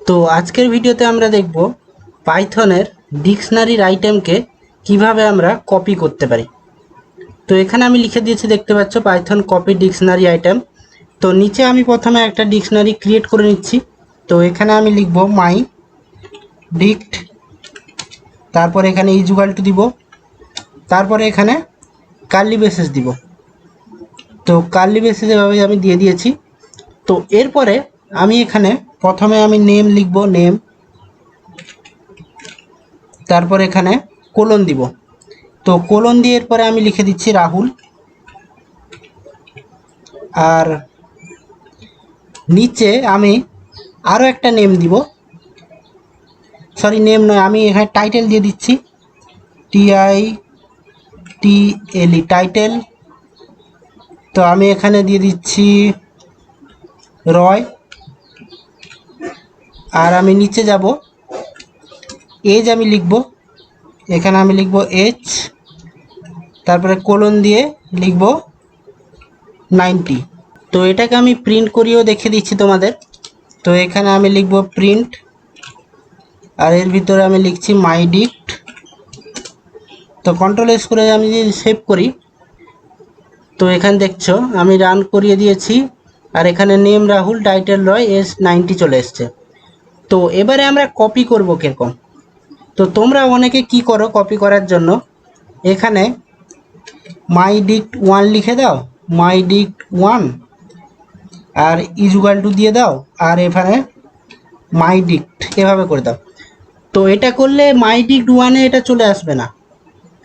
তো আজকের ভিডিওতে আমরা দেখব পাইথনের ডিকশনারির আইটেমকে কিভাবে আমরা কপি করতে পারি। তো এখানে আমি লিখে দিয়েছি, দেখতে পাচ্ছ পাইথন কপি ডিকশনারি আইটেম। তো নিচে আমি প্রথমে একটা ডিকশনারি ক্রিয়েট করে নিচ্ছি। তো এখানে আমি লিখব মাই ডিক্ট, তারপরে এখানে ইজুয়াল টু দিব, তারপরে এখানে কার্লি ব্রেসেস দিব। তো কার্লি ব্রেসেস এভাবে আমি দিয়ে দিয়েছি। তো এরপরে আমি এখানে প্রথমে আমি নেম লিখব, নেম, তারপর এখানে কোলন দিব। তো কোলন দিয়ে এরপরে আমি লিখে দিচ্ছি রাহুল, আর নিচে আমি আরও একটা নেম দিব, সরি নেম নয়, আমি এখানে টাইটেল দিয়ে দিচ্ছি, TITLE টাইটেল। তো আমি এখানে দিয়ে দিচ্ছি রয়, আর আমি নিচে যাব, এজ আমি লিখব, এখানে আমি লিখব এজ, তারপরে কোলন দিয়ে লিখব 90। তো এটাকে আমি প্রিন্ট করিয়েও দেখে দিচ্ছি তোমাদের। তো এখানে আমি লিখব প্রিন্ট, আর এর ভিতরে আমি লিখছি মাই ডিক্ট। তো কন্ট্রোল এস করে আমি যদি সেভ করি, তো এখানে দেখছো আমি রান করিয়ে দিয়েছি, আর এখানে নেম রাহুল, টাইটেল রয়, এজ 90 চলে এসছে। তো এবারে আমরা কপি করব কিরকম। তো তোমরা অনেকে কি করো কপি করার জন্য, এখানে মাই ডিক্ট 1 লিখে দাও, মাই ডিক্ট 1, আর ইজুগাল টু দিয়ে দাও, আর এখানে মাই ডিক্ট এভাবে করে দাও। তো এটা করলে মাই ডিক্ট 1-এ এটা চলে আসবে না,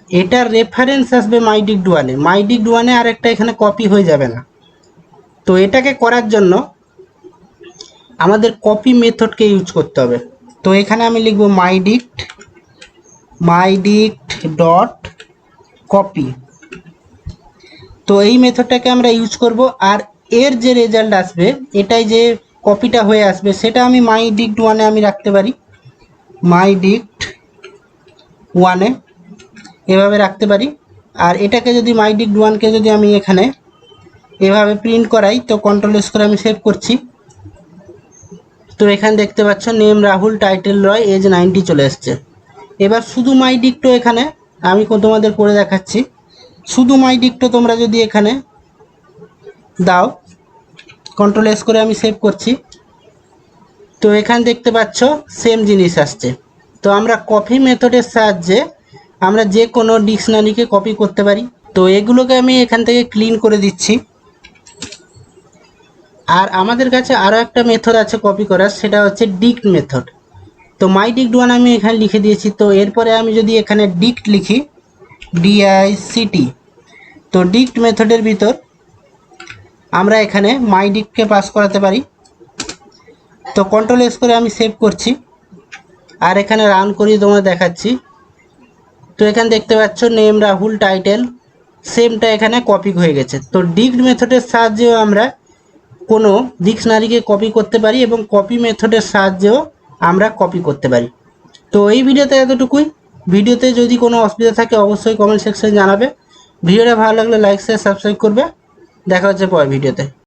এটার রেফারেন্স আসবে মাই ডিক্ট 1-এ। মাই ডিক্ট 1-এ আর একটা এখানে কপি হয়ে যাবে না। তো এটাকে করার জন্য আমাদের কপি মেথডকে ইউজ করতে হবে। তো এখানে আমি লিখব মাই ডিক্ট ডট কপি। তো এই মেথডটাকে আমরা ইউজ করব, আর এর যে রেজাল্ট আসবে, এটাই যে কপিটা হয়ে আসবে, সেটা আমি মাই ডিক্ট 1-এ আমি রাখতে পারি, মাই ডিক্ট 1-এ এভাবে রাখতে পারি। আর এটাকে যদি মাই ডিক্ট 1-কে যদি আমি এখানে এভাবে প্রিন্ট করাই, তো কন্ট্রোল এস করে আমি সেভ করছি। তো এখানে দেখতে পাচ্ছ নেম রাহুল, টাইটেল রয়, এজ 90 চলে এসছে। এবার শুধু মাই ডিক্টও এখানে আমি তোমাদের করে দেখাচ্ছি। শুধু মাই ডিক্টও তোমরা যদি এখানে দাও, কন্ট্রোল এস করে আমি সেভ করছি। তো এখানে দেখতে পাচ্ছ সেম জিনিস আসছে। তো আমরা কপি মেথডের সাহায্যে আমরা যে কোনো ডিকশনারিকে কপি করতে পারি। তো এগুলোকে আমি এখান থেকে ক্লিন করে দিচ্ছি। আর আমাদের কাছে আরও একটা মেথড আছে কপি করার, সেটা হচ্ছে ডিক্ট মেথড। তো মাই ডিক্ট 1 আমি এখানে লিখে দিয়েছি। তো এরপরে আমি যদি এখানে ডিক্ট লিখি, DICT, তো ডিক্ট মেথডের ভিতর আমরা এখানে মাই ডিক্টকে পাস করাতে পারি। তো কন্ট্রোল এস করে আমি সেভ করছি, আর এখানে রান করিয়ে তোমাদের দেখাচ্ছি। তো এখানে দেখতে পাচ্ছ নেম রাহুল, টাইটেল সেমটা এখানে কপি হয়ে গেছে। তো ডিক্ট মেথডের সাহায্যেও আমরা কোনো ডিকশনারিকে কপি করতে পারি, এবং কপি মেথডের সাহায্যেও আমরা কপি করতে পারি। তো এই ভিডিওতে এতটুকুই। ভিডিওতে যদি কোনো অসুবিধা থাকে অবশ্যই কমেন্ট সেকশনে জানাবে। ভিডিওটা ভালো লাগলে লাইক শেয়ার সাবস্ক্রাইব করবে। দেখা হচ্ছে পরের ভিডিওতে।